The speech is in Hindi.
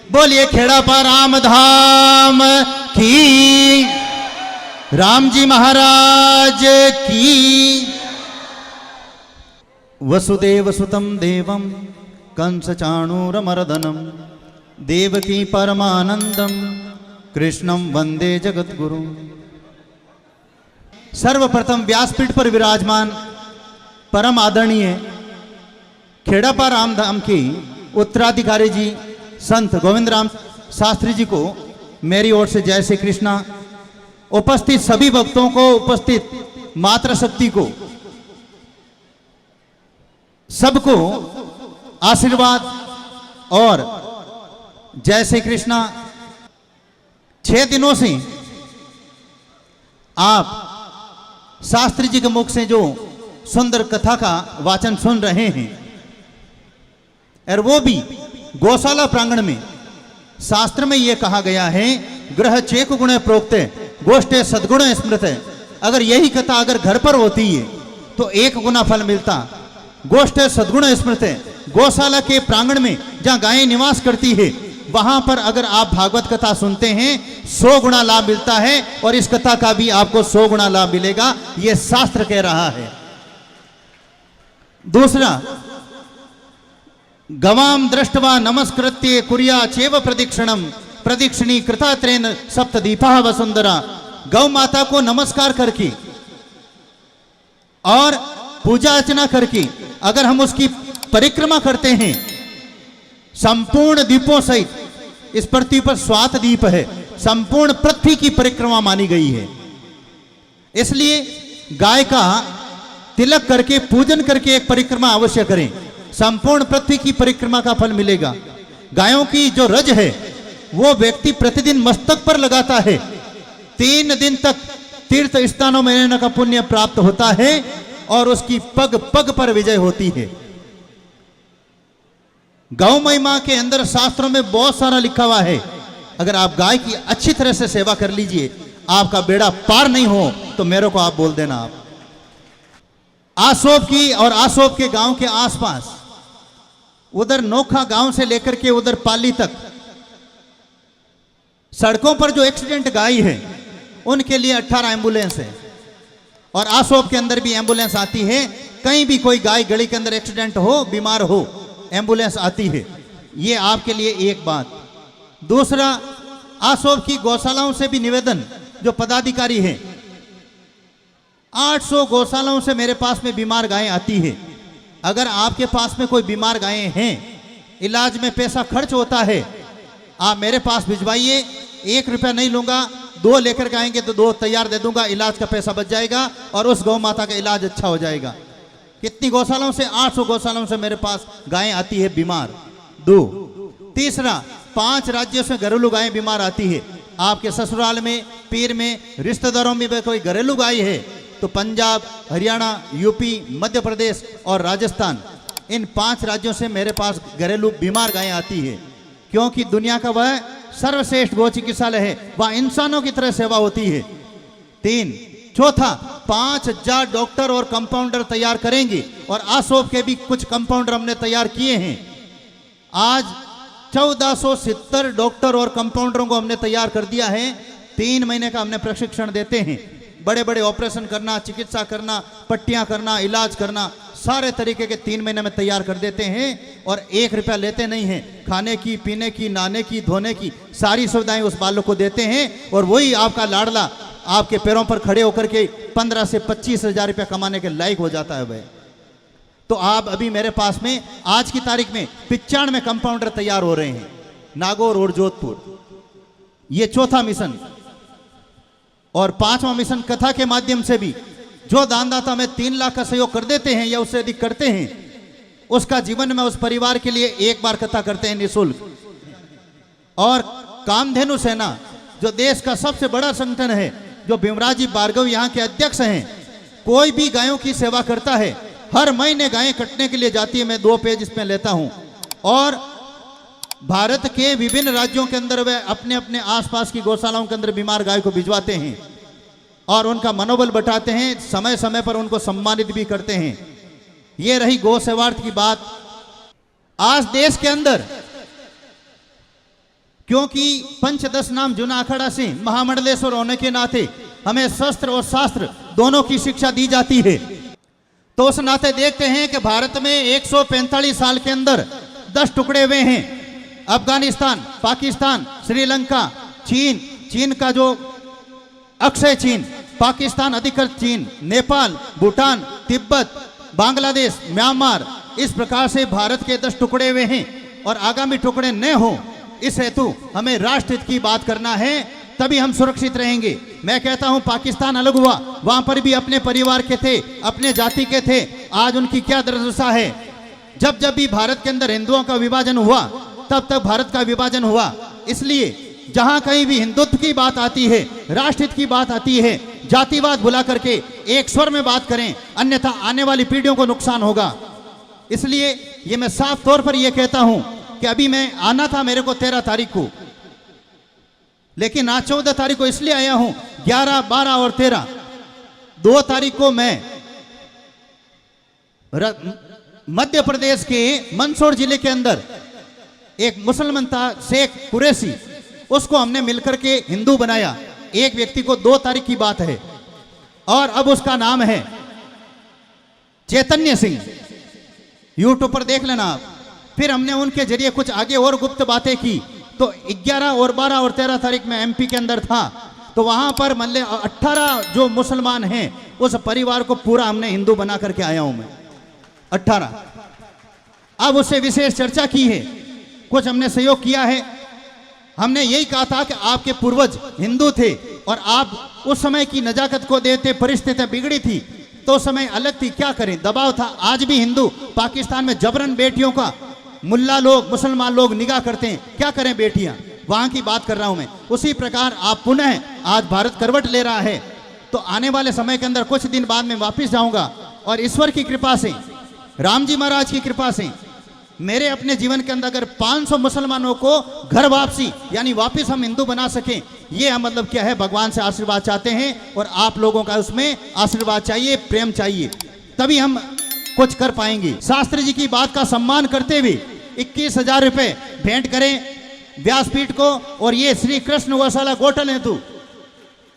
बोलिए खेड़ा पर राम धाम की, राम जी महाराज की। वसुदेव सुतम देवम कंस चाणूरमर्दनम देवकी परमानंदम कृष्णम वंदे जगद्गुरु। सर्वप्रथम व्यासपीठ पर विराजमान परम आदरणीय खेड़ापा राम धाम की उत्तराधिकारी जी संत गोविंद राम शास्त्री जी को मेरी ओर से जय श्री कृष्णा। उपस्थित सभी भक्तों को, उपस्थित मातृशक्ति को, सबको आशीर्वाद और जय श्री कृष्णा। 6 दिनों से आप शास्त्री जी के मुख से जो सुंदर कथा का वाचन सुन रहे हैं, और वो भी गौशाला प्रांगण में। शास्त्र में यह कहा गया है, ग्रह चेक गुण प्रोक्ते गोष्ठे सद्गुण स्मृत है। अगर यही कथा अगर घर पर होती है तो 1 गुना फल मिलता। गोष्ठे सद्गुण स्मृत है, गौशाला के प्रांगण में जहां गायें निवास करती है, वहां पर अगर आप भागवत कथा सुनते हैं 100 गुना लाभ मिलता है, और इस कथा का भी आपको 100 गुना लाभ मिलेगा, यह शास्त्र कह रहा है। दूसरा, गवाम दृष्टवा नमस्कृत्य कुर्या चेव प्रदीक्षिणम प्रदीक्षिणी कृता त्रेन सप्तदीपा वसुंधरा। गौ माता को नमस्कार करके और पूजा अर्चना करके अगर हम उसकी परिक्रमा करते हैं संपूर्ण दीपों सहित, इस पृथ्वी पर 7 दीप है, संपूर्ण पृथ्वी की परिक्रमा मानी गई है। इसलिए गाय का तिलक करके पूजन करके एक परिक्रमा अवश्य करें, संपूर्ण पृथ्वी की परिक्रमा का फल मिलेगा। गायों की जो रज है वो व्यक्ति प्रतिदिन मस्तक पर लगाता है, 3 दिन तक तीर्थ स्थानों में रहने का पुण्य प्राप्त होता है, और उसकी पग पग पर विजय होती है। गौ महिमा के अंदर शास्त्रों में बहुत सारा लिखा हुआ है। अगर आप गाय की अच्छी तरह से सेवा कर लीजिए, आपका बेड़ा पार नहीं हो तो मेरे को आप बोल देना। आप आसोप की और आसोप के गांव के आसपास, उधर नोखा गांव से लेकर के उधर पाली तक सड़कों पर जो एक्सीडेंट गाय है उनके लिए 18 एम्बुलेंस है, और आसोप के अंदर भी एम्बुलेंस आती है। कहीं भी कोई गाय गली के अंदर एक्सीडेंट हो, बीमार हो, एम्बुलेंस आती है। ये आपके लिए एक बात। दूसरा, आसोप की गौशालाओं से भी निवेदन, जो पदाधिकारी हैं, 800 गौशालाओं से मेरे पास में बीमार गायें आती है। अगर आपके पास में कोई बीमार गायें हैं, इलाज में पैसा खर्च होता है, आप मेरे पास भिजवाइए, 1 रुपया नहीं लूंगा। 2 लेकर के आएंगे तो 2 तैयार दे दूंगा, इलाज का पैसा बच जाएगा और उस गौ माता का इलाज अच्छा हो जाएगा। कितनी गौशालाओं से? 800 गौशालाओं से मेरे पास गायें आती है बीमार। 2, तीसरा, 5 राज्यों से घरेलू गायें बीमार आती है। आपके ससुराल में, पीर में, रिश्तेदारों में कोई घरेलू गाय है तो पंजाब, हरियाणा, यूपी, मध्य प्रदेश और राजस्थान, इन 5 राज्यों से मेरे पास घरेलू बीमार गायें आती है, क्योंकि दुनिया का वह सर्वश्रेष्ठ गौ चिकित्सालय है, वह इंसानों की तरह सेवा होती है। 3, चौथा, 5000 डॉक्टर और कंपाउंडर तैयार करेंगे, और आसोप के भी कुछ कंपाउंडर हमने तैयार किए हैं। आज 1470 डॉक्टर और कंपाउंडरों को हमने तैयार कर दिया है। 3 महीने का हमने प्रशिक्षण देते हैं। बड़े बड़े ऑपरेशन करना, चिकित्सा करना, पट्टियां करना, इलाज करना, सारे तरीके के 3 महीने में तैयार कर देते हैं, और 1 रुपया लेते नहीं हैं। खाने की, पीने की, नहाने की, धोने की सारी सुविधाएं उस बालक को देते हैं, और वही आपका लाडला आपके पैरों पर खड़े होकर के 15 से 25 हजार रुपया कमाने के लायक हो जाता है भाई। तो आप अभी मेरे पास में आज की तारीख में 95 कंपाउंडर तैयार हो रहे हैं, नागौर और जोधपुर। ये चौथा मिशन। और 5वां मिशन, कथा के माध्यम से भी जो दानदाता हमें 3 लाख का सहयोग कर देते हैं या उससे अधिक करते हैं, उसका जीवन में उस परिवार के लिए 1 बार कथा करते हैं निःशुल्क। और कामधेनु सेना, जो देश का सबसे बड़ा संगठन है, जो भीमराज जी भार्गव यहाँ के अध्यक्ष हैं, कोई भी गायों की सेवा करता है, हर महीने गायें कटने के लिए जाती है। मैं 2 पेज इसमें लेता हूं, और भारत के विभिन्न राज्यों के अंदर वे अपने अपने आसपास की गौशालाओं के अंदर बीमार गाय को भिजवाते हैं और उनका मनोबल बढ़ाते हैं, समय समय पर उनको सम्मानित भी करते हैं। ये रही गौ सेवार्थ की बात। आज देश के अंदर क्योंकि पंचदश नाम जुना अखाड़ा से महामंडलेश्वर होने के नाते हमें शस्त्र और शास्त्र दोनों की शिक्षा दी जाती है। तो उस नाते देखते हैं कि भारत में 145 साल के अंदर 10 टुकड़े हुए हैं। अफगानिस्तान, पाकिस्तान, श्रीलंका, चीन, चीन का जो अक्षय चीन, पाकिस्तान अधिकृत चीन, नेपाल, भूटान, तिब्बत, बांग्लादेश, म्यांमार, इस प्रकार से भारत के 10 टुकड़े हुए हैं और आगामी टुकड़े न हो, इस हेतु हमें राष्ट्र हित की बात करना है, तभी हम सुरक्षित रहेंगे। मैं कहता हूं पाकिस्तान अलग हुआ, वहां पर भी अपने परिवार के थे, अपने जाति के थे, आज उनकी क्या दुर्दशा है। जब जब भी भारत के अंदर हिंदुओं का विभाजन हुआ तब तक भारत का विभाजन हुआ। इसलिए जहां कहीं भी हिंदुत्व की बात आती है, राष्ट्रहित की बात आती है, जातिवाद भुला करके एक स्वर में बात करें, अन्यथा आने वाली पीढ़ियों को नुकसान होगा। इसलिए ये मैं साफ तौर पर यह कहता हूं कि अभी मैं आना था मेरे को 13 तारीख को, लेकिन आज 14 तारीख को इसलिए आया हूं। 11, 12 और 13 2 तारीख को मैं मध्य प्रदेश के मंदसौर जिले के अंदर एक मुसलमान था, शेख कुरैशी, उसको हमने मिलकर के हिंदू बनाया। एक व्यक्ति को 2 तारीख की बात है और अब उसका नाम है चैतन्य सिंह। यूट्यूब पर देख लेना आप। फिर हमने उनके जरिए कुछ आगे और गुप्त बातें की। तो 11 और 12 और 13 तारीख में एमपी के अंदर था, तो वहां पर मान ले 18 जो मुसलमान हैं उस परिवार को पूरा हमने हिंदू बना करके आया हूं मैं 18। अब उससे विशेष चर्चा की है, कुछ हमने सहयोग किया है। हमने यही कहा था कि आपके पूर्वज हिंदू थे और आप उस समय की नजाकत को देते, परिस्थितियां बिगड़ी थी तो समय अलग थी, क्या करें, दबाव था। आज भी हिंदू पाकिस्तान में जबरन बेटियों का मुल्ला लोग, मुसलमान लोग निगाह करते हैं, क्या करें बेटियां, वहां की बात कर रहा हूं मैं। उसी प्रकार आप पुनः आज भारत करवट ले रहा है, तो आने वाले समय के अंदर कुछ दिन बाद में वापस जाऊंगा और ईश्वर की कृपा से, राम जी महाराज की कृपा से मेरे अपने जीवन के अंदर अगर 500 मुसलमानों को घर वापसी यानी वापस हम हिंदू बना सकें, ये हम मतलब क्या है, भगवान से आशीर्वाद चाहते हैं और आप लोगों का उसमें आशीर्वाद चाहिए, प्रेम चाहिए, तभी हम कुछ कर पाएंगे। शास्त्री जी की बात का सम्मान करते हुए 21,000 रुपए भेंट करें व्यासपीठ को और ये श्री कृष्ण गौशाला गोटल हेतु